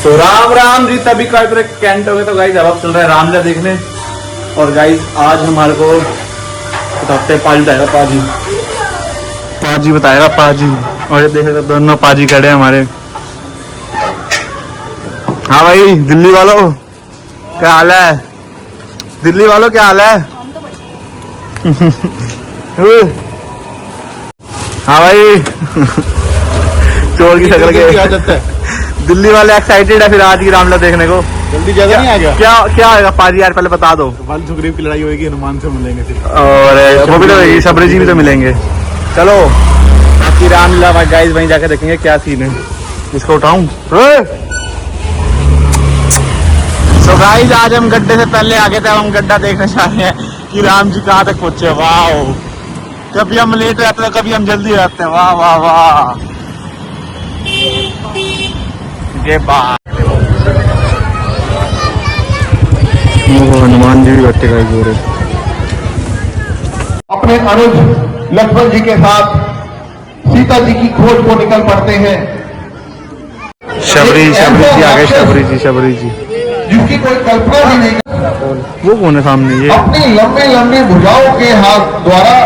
तो राम राम जी, तभी का कैंट हो गए। तो गाइस अब चल रहा है रामलीला देखने। और गाइस आज हमारे को बताते हैं, पाजी बताएगा, पाजी बताएगा पाजी। और ये देख सकते दोनों पाजी खड़े हैं हमारे। हाँ भाई दिल्ली वालों क्या हाल है? दिल्ली वालों क्या हाल है? हाँ भाई चोर की शक्ल के दिल्ली वाले एक्साइटेड है फिर आज की रामलीला देखने को। जल्दी ज्यादा नहीं आ गया? क्या आएगा पाजी यार, पहले बता दो। बाल सुग्रीव की लड़ाई होगी, हनुमान से मिलेंगे फिर। और वो भी तो होगी, शबरी जी भी तो मिलेंगे। चलो बाकी रामलीला गाइस वहीं जाकर देखेंगे क्या सीन है। इसको उठाऊं? तो गाइस आज हम गड्ढे से पहले आ गए थे। हम गड्ढा देखने जा रहे हैं कि राम जी कहाँ तक पहुंचे। वाह, कभी हम लेट रहते हैं, कभी हम जल्दी रहते हैं। वाह वाह वाह, ये बात। हनुमान जी भी बैठे गाइस हो रहे अपने अनुज लक्ष्मण जी के साथ सीता जी की खोज को निकल पड़ते हैं। शबरी जी आ गए, शबरी जी जिसकी कोई कल्पना भी नहीं। वो कौन है सामने? ये अपनी लंबी लंबी भुजाओं के हाथ द्वारा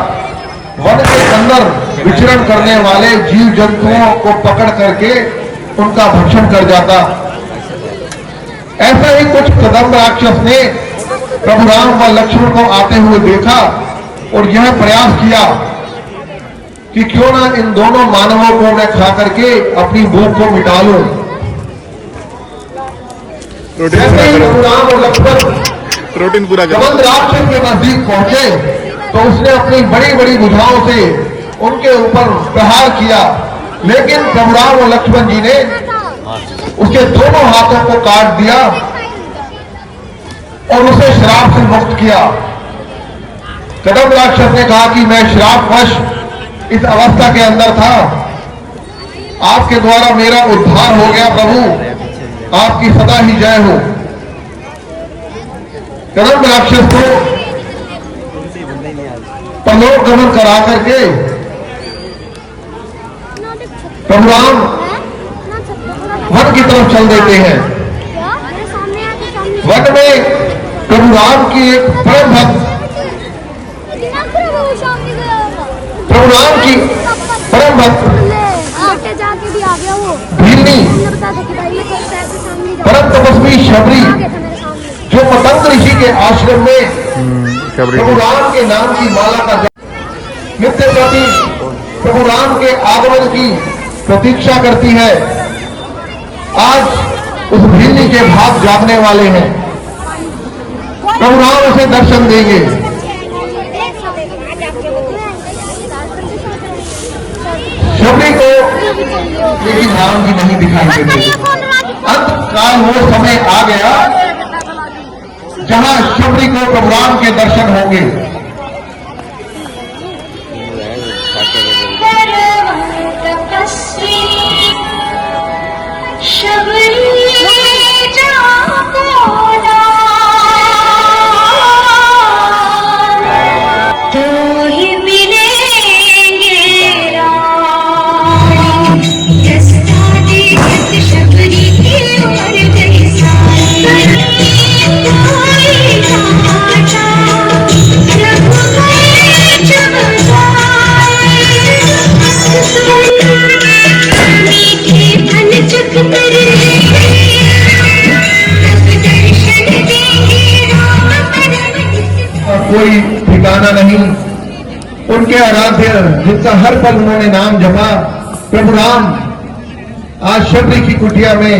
वन के अंदर विचरण करने वाले जीव जंतुओं को पकड़ करके उनका भक्षण कर जाता। ऐसा ही कुछ कदम्ब राक्षस ने प्रभु राम व लक्ष्मण को आते हुए देखा और यह प्रयास किया कि क्यों ना इन दोनों मानवों को मैं खा करके अपनी भूख को मिटा लूं। जैसे ही प्रभु राम और लक्ष्मण प्रोटीन पूरा कबंध राक्षस के नजदीक पहुंचे तो उसने अपनी बड़ी बड़ी भुजाओं से उनके ऊपर प्रहार किया, लेकिन प्रभु राम और लक्ष्मण जी ने उसके दोनों हाथों को काट दिया और उसे श्राप से मुक्त किया। कदम्ब राक्षस ने कहा कि मैं श्रापवश इस अवस्था के अंदर था, आपके द्वारा मेरा उद्धार हो गया प्रभु, आपकी सदा ही जय हो। कदम्ब राक्षस को परलोक गमन करा करके प्रभु राम वन की तरफ चल देते हैं। वन में प्रभु राम की एक परम भक्त, प्रभु राम की परम भक्त भीलनी परम तपस्वी शबरी, जो पतंग ऋषि के आश्रम में प्रभु राम के नाम की माला का नित्य प्रति प्रभु राम के आगमन की प्रतीक्षा करती है, आज उस भीलनी के भाग जागने वाले हैं। प्रभु राम उसे दर्शन देंगे। शबरी को लेकिन राम जी नहीं दिखाई देते। अंत काल वो समय आ गया जहां शबरी को प्रभु राम के दर्शन होंगे। कोई ठिकाना नहीं, उनके आराध्य जिनका हर पल उन्होंने नाम जपा प्रभु राम आज शबरी की कुटिया में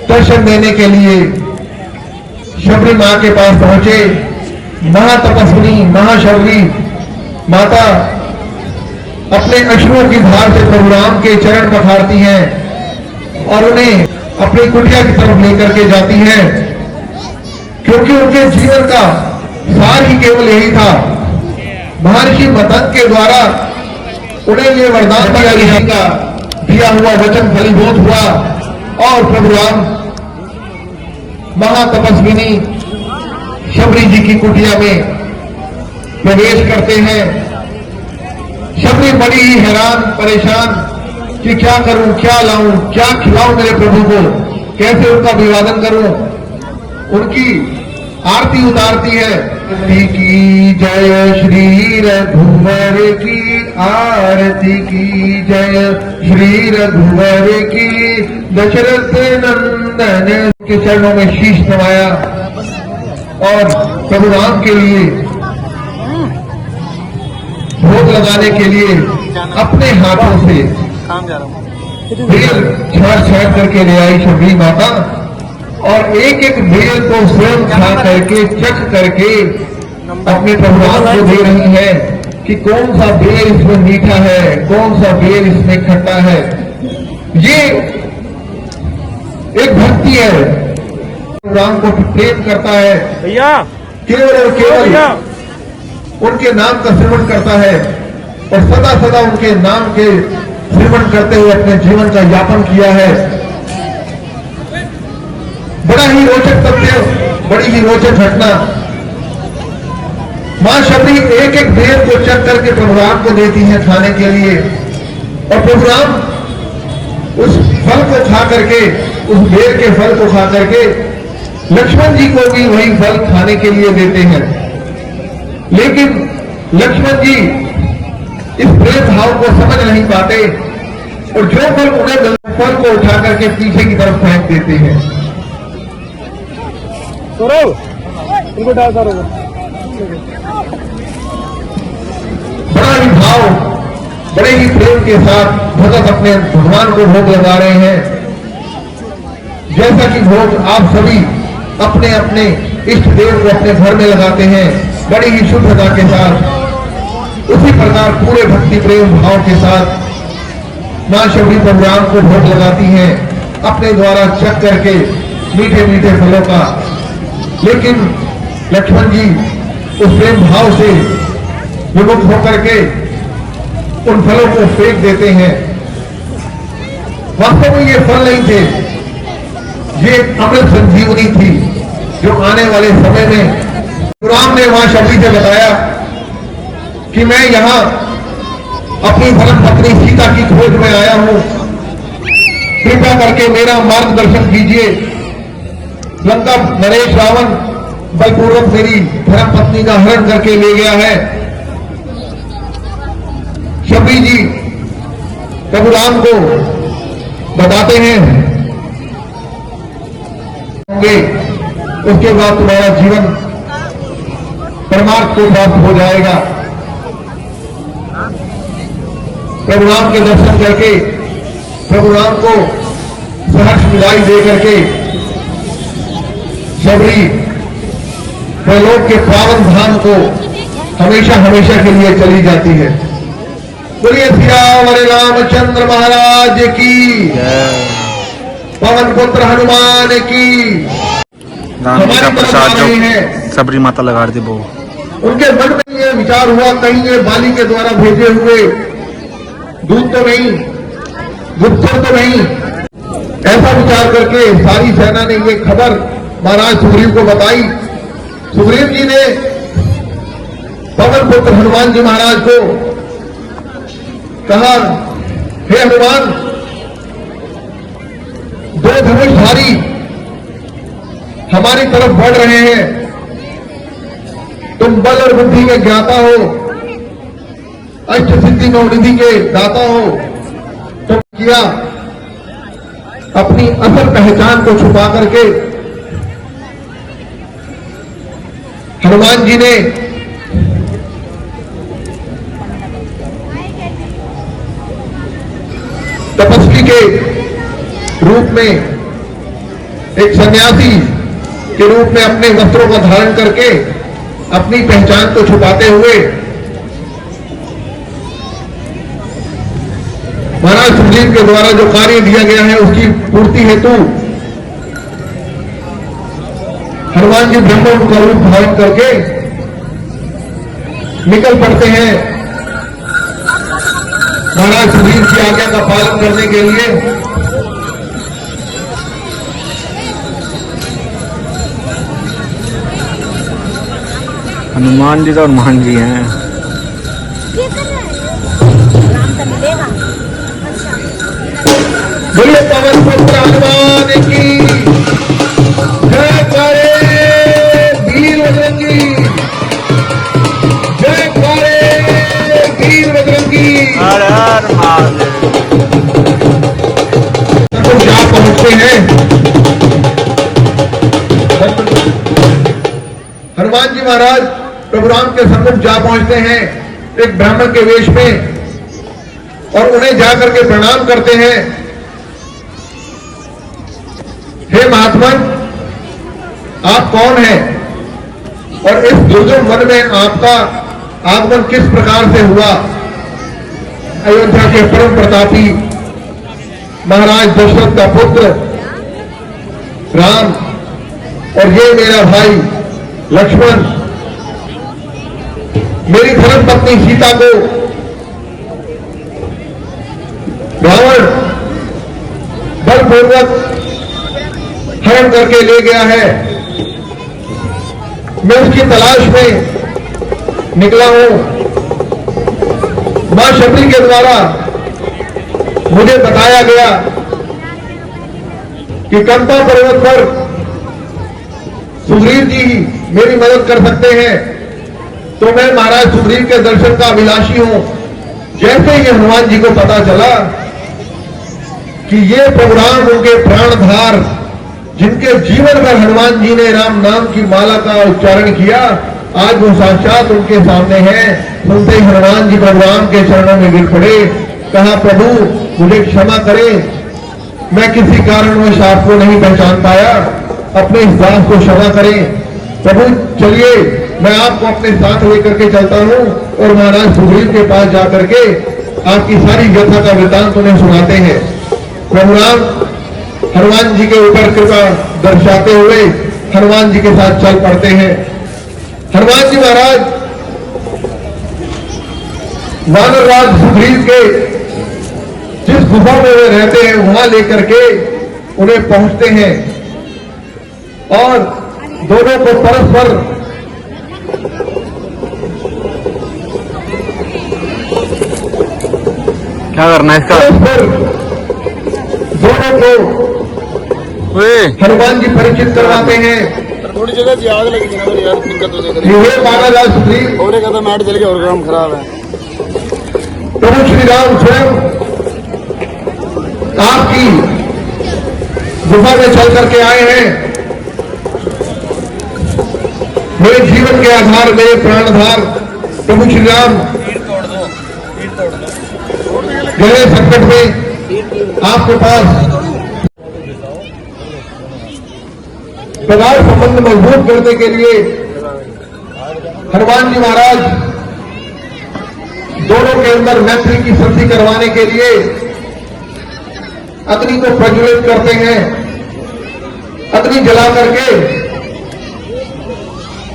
दर्शन देने के लिए शबरी मां के पास पहुंचे। महातपस्विनी महाशबरी माता अपने अश्रुओं की धार से प्रभु राम के चरण पखारती हैं और उन्हें अपनी कुटिया की तरफ लेकर के जाती हैं, क्योंकि उनके जीवन का सार ही केवल यही था। महर्षि मतंग के द्वारा उन्हें ये वरदान दिया गया का दिया हुआ वचन फलीभूत हुआ और प्रभु राम महातपस्विनी शबरी जी की कुटिया में प्रवेश करते हैं। शबरी बड़ी ही हैरान परेशान कि क्या करूं, क्या लाऊं, क्या खिलाऊं मेरे प्रभु को, कैसे उनका अभिवादन करूं, उनकी आरती उतारती है। की जय श्री रघुवर की, आरती की जय श्री रघुवर की, दशरथ नंदन के चरणों में शीश नवाया और प्रभु राम के लिए भोग लगाने के लिए अपने हाथों से बेल छाड़ करके ले आई शबरी माता और एक एक बेल को स्वयं खा करके चख करके अपने प्रभु राम को दे रही है कि कौन सा बेल इसमें मीठा है, कौन सा बेल इसमें खट्टा है। ये एक भक्ति है, राम को प्रेम करता है, भैया केवल और केवल उनके नाम का श्रवण करता है और सदा सदा उनके नाम के श्रवण करते हुए अपने जीवन का यापन किया है। बड़ा ही रोचक तथ्य, बड़ी ही रोचक घटना। मां शबरी एक एक बेल को चख करके प्रभु राम को देती है खाने के लिए और प्रभु राम उस फल को खा करके, उस बेल के फल को खा करके लक्ष्मण जी को भी वही फल खाने के लिए देते हैं। लेकिन लक्ष्मण जी इस प्रेम भाव को समझ नहीं पाते और जो फल उन्हें फल को उठा करके पीछे की तरफ फेंक देते हैं। बड़ा ही भाव, बड़े ही प्रेम के साथ भगत अपने भगवान को भोग लगा रहे हैं। जैसा कि भोग आप सभी अपने अपने इष्ट देव को अपने घर में लगाते हैं बड़ी ही शुद्धता के साथ, उसी प्रकार पूरे भक्ति प्रेम भाव के साथ मां शबरी प्रभु राम को भोग लगाती हैं अपने द्वारा चख करके मीठे मीठे फलों का। लेकिन लक्ष्मण जी उस प्रेम भाव से विमुक्त होकर के उन फलों को फेंक देते हैं। वास्तव में ये फल नहीं थे, ये अमृत संजीवनी थी जो आने वाले समय में राम ने मां शबरी से बताया कि मैं यहां अपनी धर्म पत्नी सीता की खोज में आया हूं, कृपया करके मेरा मार्गदर्शन कीजिए। लंका नरेश रावण बलपूर्वक मेरी धर्म पत्नी का हरण करके ले गया है। शबरी जी प्रभु राम को बताते हैं उसके बाद तुम्हारा जीवन परमार्थ को प्राप्त हो जाएगा। प्रभु राम के दर्शन करके प्रभु राम को सहर्ष विदाई दे करके शबरी प्रलोक के पावन धाम को हमेशा हमेशा के लिए चली जाती है। बोलिए श्री रामचंद्र महाराज की, पवन पुत्र हनुमान की। राम जी का प्रसाद जो शबरी माता लगा रही थी वो, उनके मन में ये विचार हुआ कहीं ये बाली के द्वारा भेजे हुए दूत तो नहीं, गुप्तचर तो नहीं। ऐसा विचार करके सारी सेना ने ये खबर महाराज सुग्रीव को बताई। सुग्रीव जी ने पवन पुत्र हनुमान जी महाराज को कहा, हे हनुमान, दो धनुषधारी हमारी तरफ बढ़ रहे हैं, तुम बल और बुद्धि के ज्ञाता हो, अष्ट सिद्धि नवनिधि के दाता हो, तो किया अपनी असल पहचान को छुपा करके हनुमान जी ने तपस्वी के रूप में, एक सन्यासी के रूप में अपने वस्त्रों का धारण करके अपनी पहचान को छुपाते हुए महाराज सुग्रीव के द्वारा जो कार्य दिया गया है उसकी पूर्ति हेतु हनुमान जी ब्रह्म का रूप धारण करके निकल पड़ते हैं महाराज सुग्रीव की आज्ञा का पालन करने के लिए। हनुमान जी तो हनुमान जी हैं। बोलिए पवन पुत्र हनुमान की। पहुंचते हैं। हनुमान जी महाराज प्रभु राम के सम्मुख जा पहुंचते हैं एक ब्राह्मण के वेश में, और उन्हें जाकर के प्रणाम करते हैं। हे महात्मन, आप कौन हैं और इस दुर्गम वन में आपका आगमन किस प्रकार से हुआ? अयोध्या के परम प्रतापी महाराज दशरथ का पुत्र राम और ये मेरा भाई लक्ष्मण मेरी धर्म पत्नी सीता को रावण बलपूर्वक हरण करके ले गया है। मैं उसकी तलाश में निकला हूं। मां शबरी के द्वारा मुझे बताया गया कि कंपा पर्वत पर सुग्रीव जी मेरी मदद कर सकते हैं, तो मैं महाराज सुग्रीव के दर्शन का अभिलाषी हूं। जैसे ही हनुमान जी को पता चला कि ये प्रभु राम उनके प्राणधार, जिनके जीवन भर हनुमान जी ने राम नाम की माला का उच्चारण किया, आज वो साक्षात उनके सामने हैं। सुनते ही हनुमान जी भगवान के चरणों में गिर पड़े। कहा, प्रभु मुझे क्षमा करें, मैं किसी कारणवश आपको नहीं पहचान पाया, अपने इस दास को क्षमा करें। प्रभु चलिए, मैं आपको अपने साथ लेकर के चलता हूं और महाराज सुग्रीव के पास जाकर के आपकी सारी व्यथा का वृतांत उन्हें सुनाते हैं। प्रभु राम हनुमान जी के ऊपर कृपा दर्शाते हुए हनुमान जी के साथ चल पड़ते हैं। हनुमान जी महाराज वानर राज सुग्रीव के जिस गुफा में वे रहते हैं वहां लेकर के उन्हें पहुंचते हैं और दोनों को परस्पर क्या करना है इसका? परस्पर दोनों को हनुमान जी परिचित करवाते हैं। थोड़ी जगह से आग लगी ना यार, दिक्कत हो जाएगी। ये वानर राज सुग्रीव और एक आधा मैट जल गया और काम खराब है। प्रभु श्री राम स्वयं आपकी गुफा में चल करके आए हैं। मेरे जीवन के आधार, मेरे प्राणधार प्रभु श्री राम गहरे संकट में आपके पास प्रगाढ़ संबंध मजबूत करने के लिए हनुमान जी महाराज दोनों के अंदर मैत्री की संधि करवाने के लिए अग्नि को प्रज्वलित करते हैं। अग्नि जला करके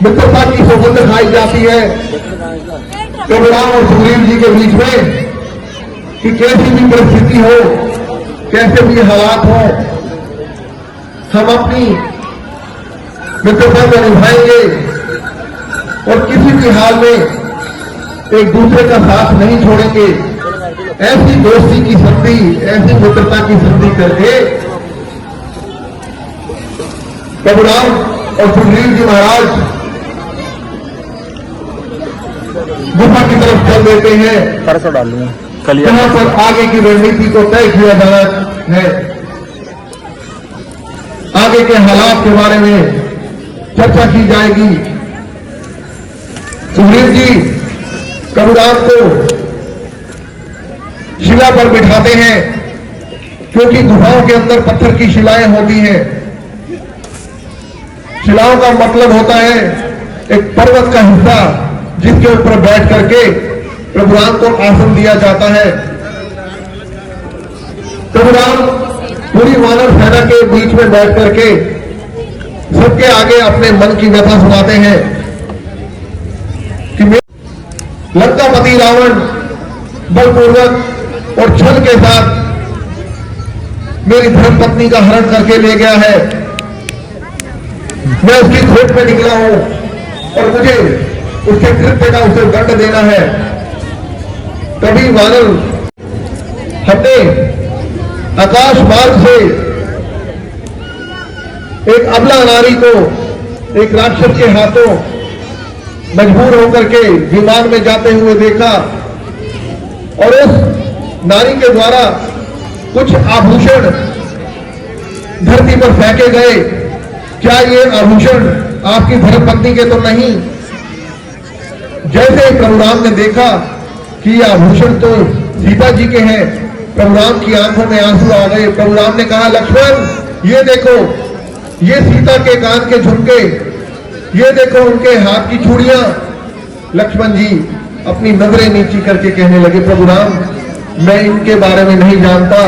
मित्रता की सौगंध खाई जाती है प्रभु राम और सुग्रीव जी के बीच में कि कैसी भी परिस्थिति हो, कैसे भी हालात हो, हम अपनी मित्रता को निभाएंगे और किसी भी हाल में एक दूसरे का साथ नहीं छोड़ेंगे। ऐसी दोस्ती की संधि, ऐसी मित्रता की संधि करके प्रभु राम और सुग्रीव जी महाराज गुफा की तरफ चल देते हैं। परसों डाल दूंगा यहां पर आगे की रणनीति को तय किया जाना है। आगे के हालात के बारे में चर्चा की जाएगी। सुग्रीव जी प्रभु राम को शिला पर बिठाते हैं, क्योंकि गुफाओं के अंदर पत्थर की शिलाएं होती हैं। शिलाओं का मतलब होता है एक पर्वत का हिस्सा जिसके ऊपर बैठ करके प्रभु राम को आसन दिया जाता है। प्रभु राम पूरी वानर सेना के बीच में बैठ करके सबके आगे अपने मन की व्यथा सुनाते हैं कि लंकापति रावण बलपूर्वक और छल के साथ मेरी धर्म पत्नी का हरण करके ले गया है। मैं उसकी खोज में निकला हूं और मुझे उसके कृत्य का उसे दंड देना है। तभी वानर हमने आकाश मार्ग से एक अबला नारी को एक राक्षस के हाथों मजबूर होकर के विमान में जाते हुए देखा और उस नारी के द्वारा कुछ आभूषण धरती पर फेंके गए, क्या ये आभूषण आपकी धर्मपत्नी के तो नहीं? जैसे प्रभु राम ने देखा कि ये आभूषण तो सीता जी के हैं, प्रभु राम की आंखों में आंसू आ गए। प्रभु राम ने कहा, लक्ष्मण ये देखो, ये सीता के कान के झुमके, ये देखो उनके हाथ की चूड़ियां। लक्ष्मण जी अपनी नजरें नीची करके कहने लगे, प्रभु राम मैं इनके बारे में नहीं जानता,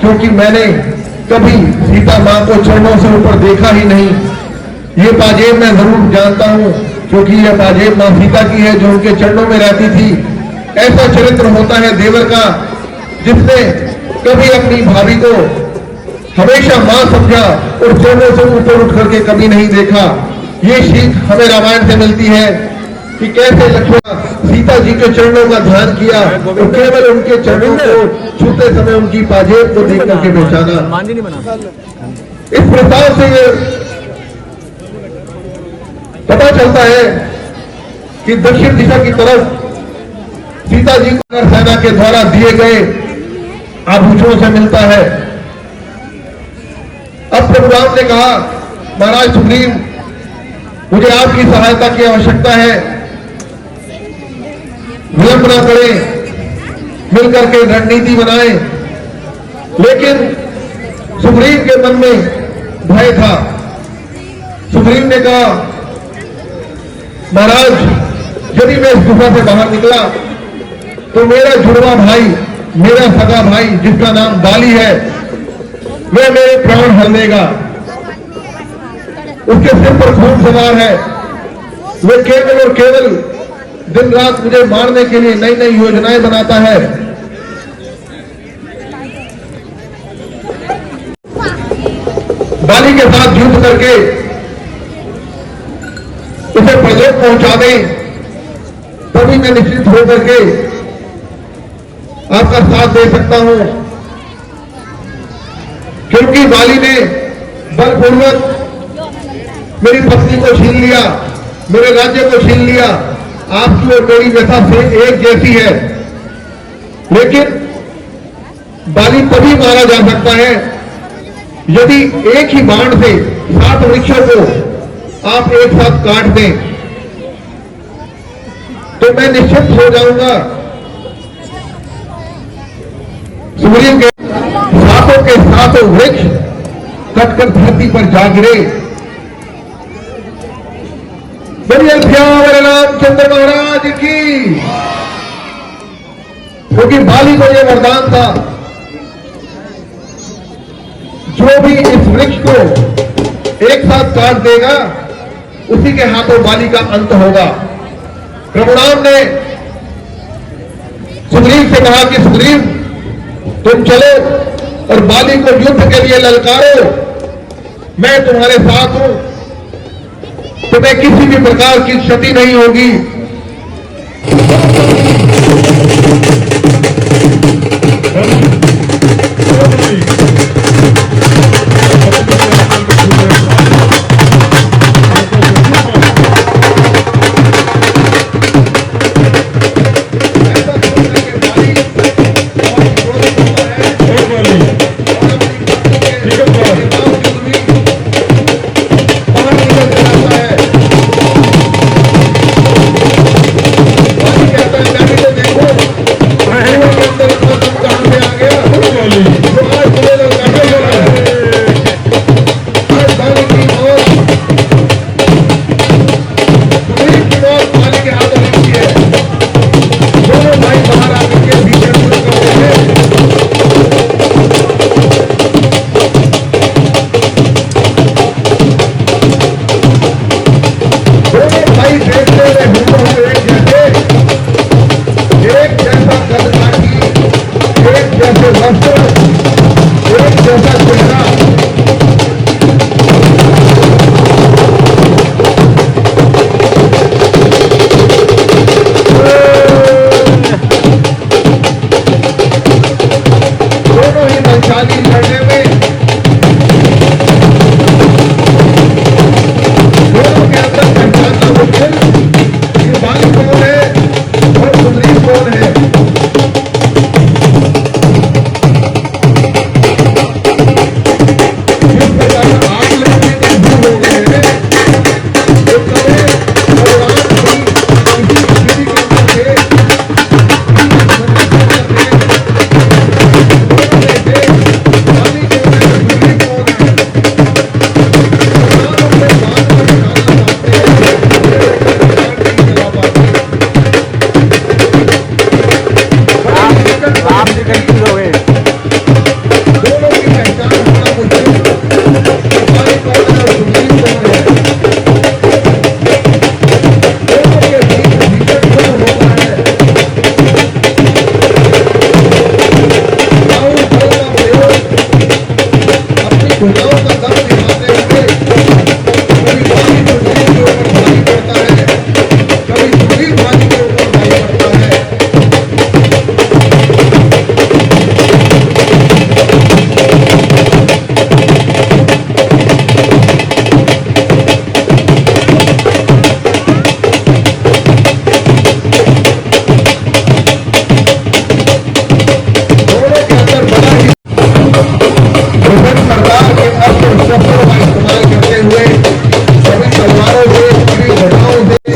क्योंकि मैंने कभी सीता मां को चरणों से ऊपर देखा ही नहीं। ये पाजेब मैं जरूर जानता हूं, क्योंकि यह पाजेब मां सीता की है जो उनके चरणों में रहती थी। ऐसा चरित्र होता है देवर का जिसने कभी अपनी भाभी को हमेशा मां समझा और चरणों से ऊपर उठ करके कभी नहीं देखा। ये सीख हमें रामायण से मिलती है कि कैसे लक्ष्मण सीता जी के चरणों का ध्यान किया और केवल उनके चरणों को छूते समय उनकी पाजेब को देख करके पहचाना। इस प्रस्ताव से ये पता चलता है कि दक्षिण दिशा की तरफ सीता जी को सेना के द्वारा दिए गए आभूषणों से मिलता है। अब प्रभु राम ने कहा, महाराज सुग्रीव मुझे आपकी सहायता की आवश्यकता है, विलंब न करें, मिलकर के रणनीति बनाएं। लेकिन सुग्रीव के मन में भय था। सुग्रीव ने कहा, महाराज यदि मैं इस गुफा से बाहर निकला तो मेरा जुड़वा भाई, मेरा सगा भाई जिसका नाम बाली है, वह मेरे प्राण हर लेगा। उसके सिर पर खून सवार है, वह केवल और केवल दिन रात मुझे मारने के लिए नई नई योजनाएं बनाता है। बाली के साथ युद्ध करके उसे प्रलोभ पहुंचा दें, तभी मैं निश्चित होकर के आपका साथ दे सकता हूं। क्योंकि बाली ने बलपूर्वक मेरी पत्नी को छीन लिया, मेरे राज्य को छीन लिया। आपकी और मेरी व्यथा से एक जैसी है, लेकिन बाली तभी मारा जा सकता है यदि एक ही बाण से 7 वृक्षों को आप एक साथ काट दें, तो मैं निश्चित हो जाऊंगा। सुग्रीव के सातों के सातों वृक्ष कटकर धरती पर जा गिरे। बोलिए श्याम रामचंद्र महाराज की। क्योंकि बाली को यह वरदान था, जो भी इस वृक्ष को एक साथ काट देगा उसी के हाथों बाली का अंत होगा। प्रभु राम ने सुग्रीव से कहा कि सुग्रीव तुम चलो और बाली को युद्ध के लिए ललकारो, मैं तुम्हारे साथ हूं, तुम्हें किसी भी प्रकार की क्षति नहीं होगी। चुनाव का दम दिखाते हुए कभी भाई सुग्रीव के ऊपर भारी पड़ता है, कभी सुग्रीव भाई के ऊपर भारी पड़ता है। दोनों के अंदर बड़ा ही ब्रिटेन सरकार के अस्त्र शस्त्रों का इस्तेमाल करते हुए सभी तलवारों से, सभी घटाओं से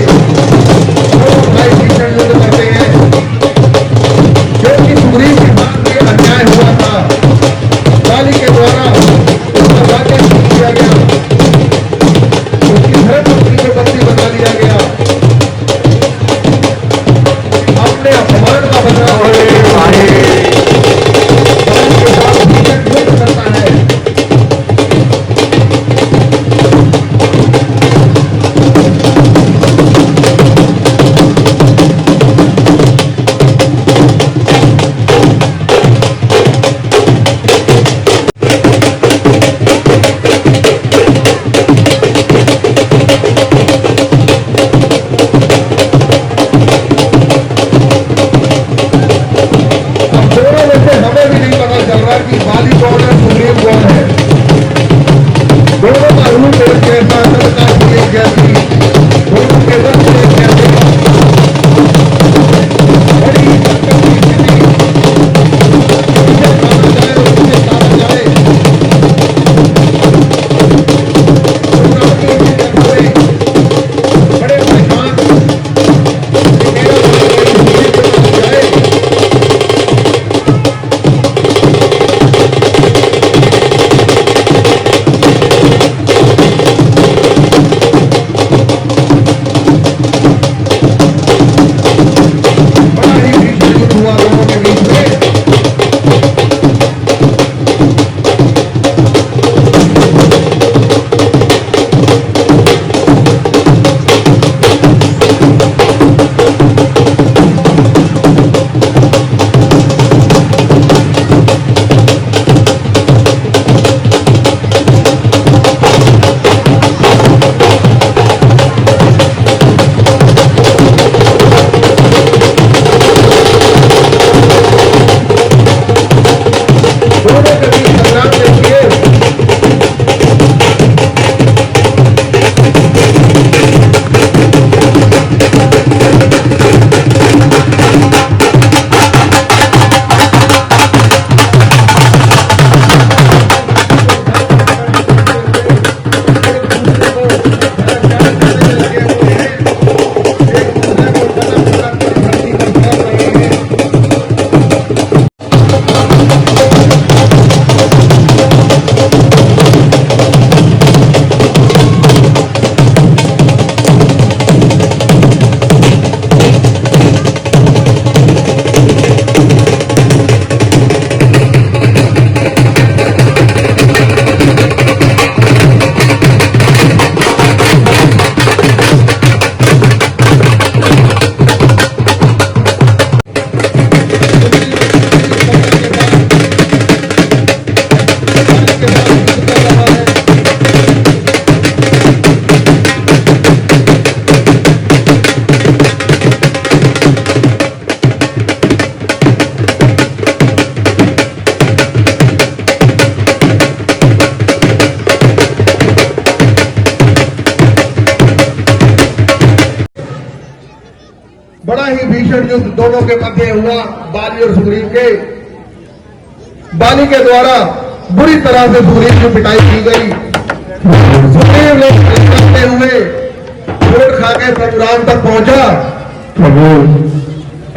दोनों भाई भीषण युद्ध करते हैं। क्योंकि सुग्रीव के साथ ये अन्याय हुआ था, बाली के द्वारा उसका राज्य छीन लिया गया, उसकी धर्मपत्नी को बंदी बना लिया गया, अपने अपमान का बदला बाली के साथ भीषण युद्ध करता है। अब दोनों में से हमें भी नहीं पता चल रहा कि बाली कौन है, सुग्रीव कौन है। दोनों का रूप एक जैसा, नरकाशी एक जैसी, दोनों के वस्त्र एक जैसे। बड़ी संकट की स्थिति, किसे खाना जाए और किसे खाना जाए। सुग्रीव जी जब हुए बड़े परेशान कि मेरा भाई सुग्रीव को मार जाए। बड़ा ही भीषण युद्ध हुआ दोनों के बीच में। दोनों के बीच संग्राम देखिए। बड़ा ही भीषण युद्ध दोनों के मध्य हुआ, बाली और सुग्रीव के। बाली के द्वारा बुरी तरह से सुग्रीव की पिटाई की गई। सुग्रीव ने करते हुए चोट खा के परशुराम तक पहुंचा। प्रभु,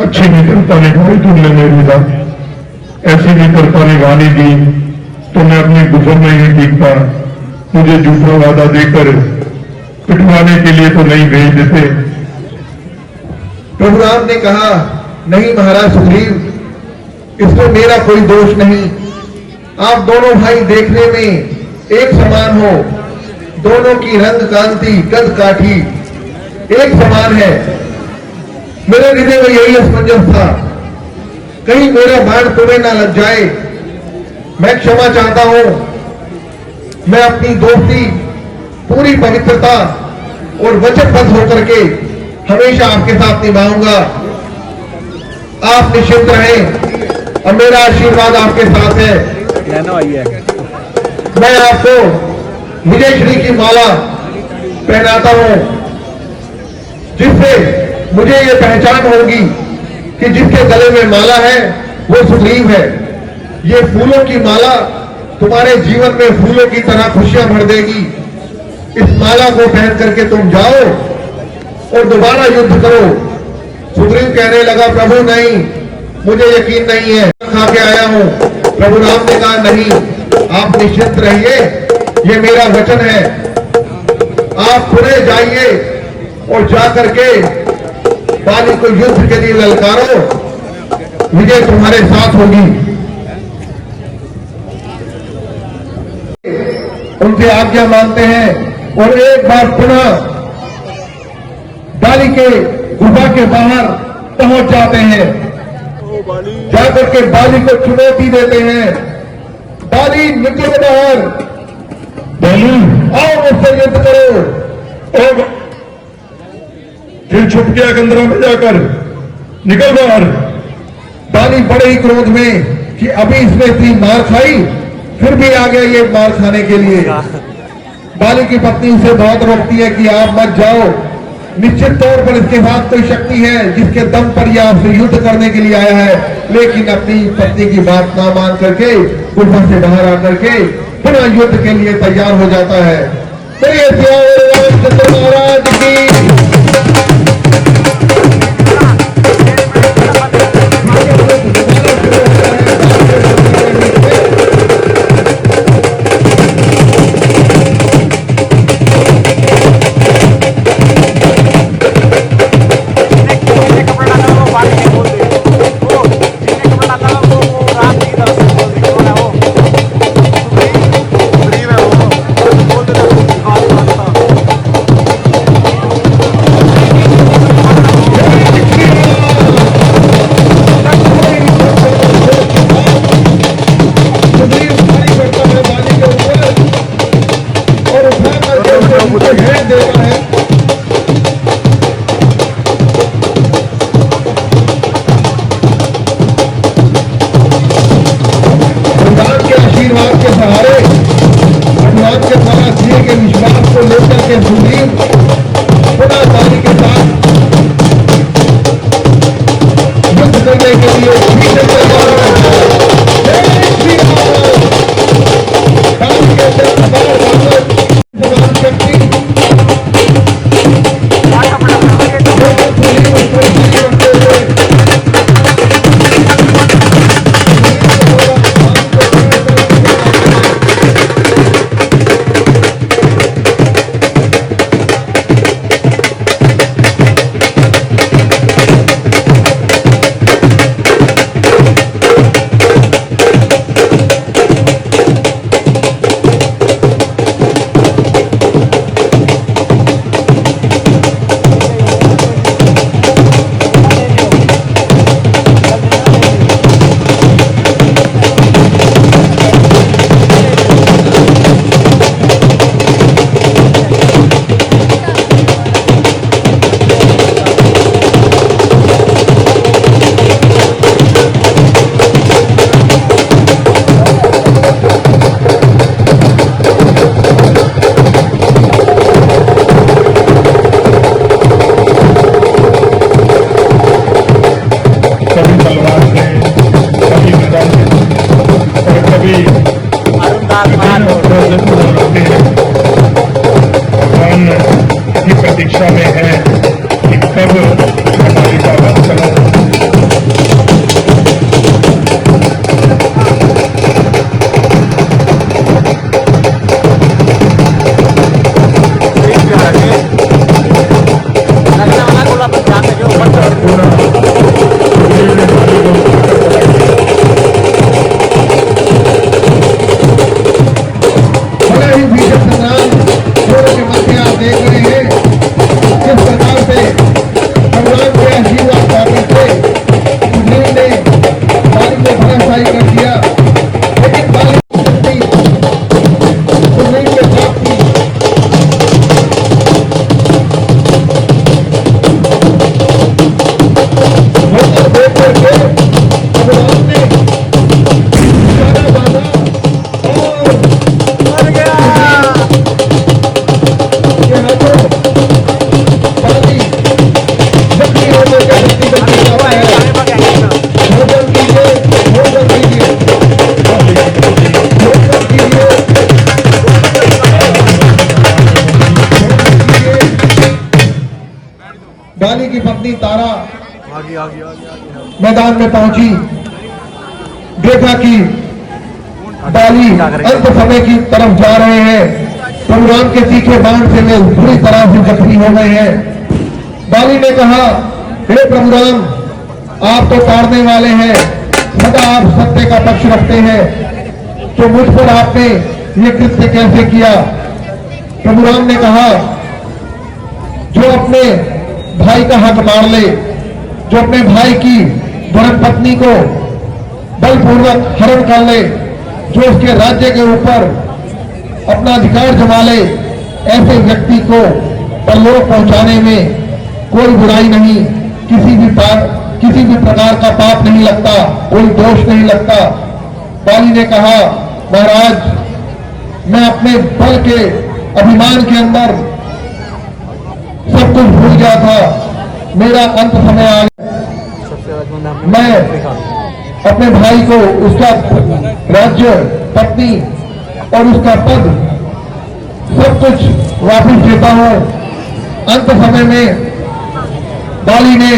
अच्छी मित्रता निभाई तुमने मेरी बात, ऐसी मित्रता निभानी दी तो मैं अपने गुजर में ही दिखता। मुझे झूठा वादा देकर पिटवाने के लिए तो नहीं भेज देते। परशुराम ने कहा, नहीं महाराज सुग्रीव, इसमें मेरा कोई दोष नहीं। आप दोनों भाई देखने में एक समान हो, दोनों की रंग कांति, कद काठी एक समान है। मेरे हृदय में यही असमंजस था, कहीं मेरा बाण तुम्हें ना लग जाए। मैं क्षमा चाहता हूं, मैं अपनी दोस्ती पूरी पवित्रता और वचनबद्ध होकर के हमेशा आपके साथ निभाऊंगा। आप निश्चिंत रहें और मेरा आशीर्वाद आपके साथ है। मैं आपको विजय श्री की माला पहनाता हूं, जिससे मुझे ये पहचान होगी कि जिसके गले में माला है वो सुग्रीव है। ये फूलों की माला तुम्हारे जीवन में फूलों की तरह खुशियां भर देगी। इस माला को पहन करके तुम जाओ और दोबारा युद्ध करो। सुग्रीव कहने लगा, प्रभु नहीं, मुझे यकीन नहीं है, खा के आया हूं। प्रभु राम ने कहा, नहीं, आप निश्चिंत रहिए, ये मेरा वचन है। आप पुनः जाइए और जाकर के बाली को युद्ध के लिए ललकारो, विजय तुम्हारे साथ होगी। उनसे आज्ञा मानते हैं और एक बार पुनः बाली के गुफा के बाहर पहुंच जाते हैं। जाकर के बाली को चुनौती देते हैं, बाली निकलो बाहर, बाली आओ मुझसे युद्ध करो। और फिर छुप गया गंदरा में जाकर, निकल बाहर। बाली बड़े ही क्रोध में कि अभी इसने इतनी मार खाई, फिर भी आ गया ये मार खाने के लिए। बाली की पत्नी उसे बहुत रोकती है कि आप मत जाओ, निश्चित तौर पर इसके साथ कोई शक्ति है जिसके दम पर यह आपसे युद्ध करने के लिए आया है। लेकिन अपनी पत्नी की बात ना मान करके गुफा से बाहर आकर के पुनः युद्ध के लिए तैयार हो जाता है। श्री रामचंद्र महाराज की प्रतीक्षा में है कि कब हमारी बात चला। बड़ा ही भीषण संग्राम के मध्य आप देख रहे हैं कि की पत्नी तारा मैदान में पहुंची। देखा कि बाली अंत समय की तरफ जा रहे हैं। प्रभु राम के तीखे बाण से वे बुरी तरह से जख्मी हो गए हैं। बाली ने कहा, हे प्रभु राम, आप तो तारने वाले हैं, सदा आप सत्य का पक्ष रखते हैं, तो मुझ पर आपने ये कृत्य कैसे किया? प्रभु राम ने कहा, जो अपने भाई का हक मार ले, जो अपने भाई की धर्म पत्नी को बलपूर्वक हरण कर ले, जो उसके राज्य के ऊपर अपना अधिकार जमा ले, ऐसे व्यक्ति को परलोक पहुंचाने में कोई बुराई नहीं, किसी भी प्रकार का पाप नहीं लगता, कोई दोष नहीं लगता। बाली ने कहा, महाराज, मैं अपने बल के अभिमान के अंदर सब कुछ भूल गया था, मेरा अंत समय आ गया। मैं अपने भाई को उसका राज्य, पत्नी और उसका पद सब कुछ वापस देता हूं। अंत समय में बाली ने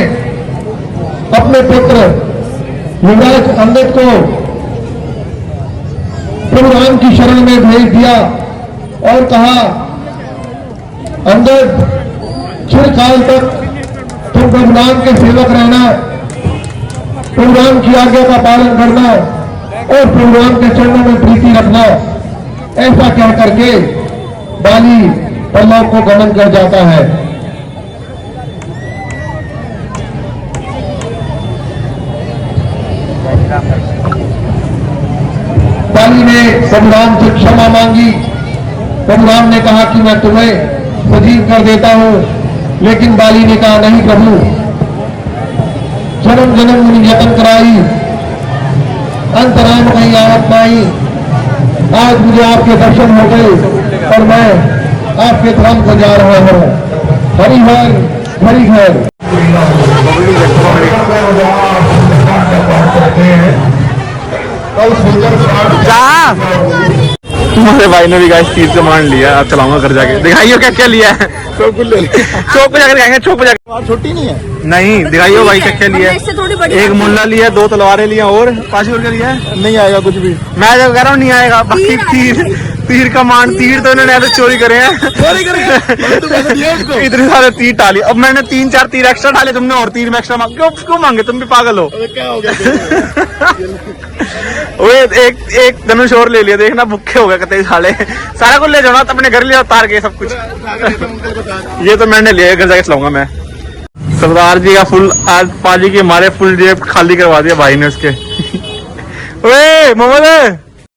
अपने पुत्र युवराज अंगद को प्रभु राम की शरण में भेज दिया और कहा, अंगद, चिरकाल तक तुम प्रभु राम के सेवक रहना, प्रभु राम की आज्ञा का पालन करना और प्रभु राम के चरणों में प्रीति रखना। ऐसा कह करके बाली परलोक को गमन कर जाता है। बाली ने प्रभु राम से क्षमा मांगी। प्रभु राम ने कहा कि मैं तुम्हें सजीव कर देता हूं, लेकिन बाली ने कहा, नहीं प्रभु, जन्म जन्म मुनि यतन कराई, अंतराम कहीं आवत नहीं, आज मुझे आपके दर्शन हो गए और मैं आपके धाम को जा रहा हूं। हरि हर हरि हर। तुम्हारे भाई ने भी गाइस तीर से मान लिया। अब चलाऊंगा घर जाके, दिखाइयो क्या क्या लिया है। सब कुछ ले लिया। चौक पे जाकर खाएंगे, चौक पे जाकर। छोटी नहीं है? नहीं, दिखाइयो भाई क्या क्या लिया है। एक मुल्ला लिया, 2 तलवारें लिया और 5 और क्या लिया है? नहीं आएगा कुछ भी। मैं जब कह रहा हूँ नहीं आएगा, बाकी तीर का मान, तीर तो इन्होंने ऐसे चोरी करे हैं। चोरी करेंगे इतने सारे तीर डाले। अब मैंने 3-4 तीर एक्स्ट्रा डाले, तुमने और तीर में एक्स्ट्रा क्यों मांगे? तुम भी पागल हो। क्या हो गया? वो एक धनुष और ले लिया, देखना भूखे हो गए कतई साले। सारा कुछ ले जाओ ना, अपने घर ले उतार के सब कुछ। ये तो मैंने लिया, घर जाके चलाऊंगा मैं। सरदार जी का फुल, आज पाजी के मारे फुल जेब खाली करवा दिया भाई ने उसके। ओए मोहम्मद,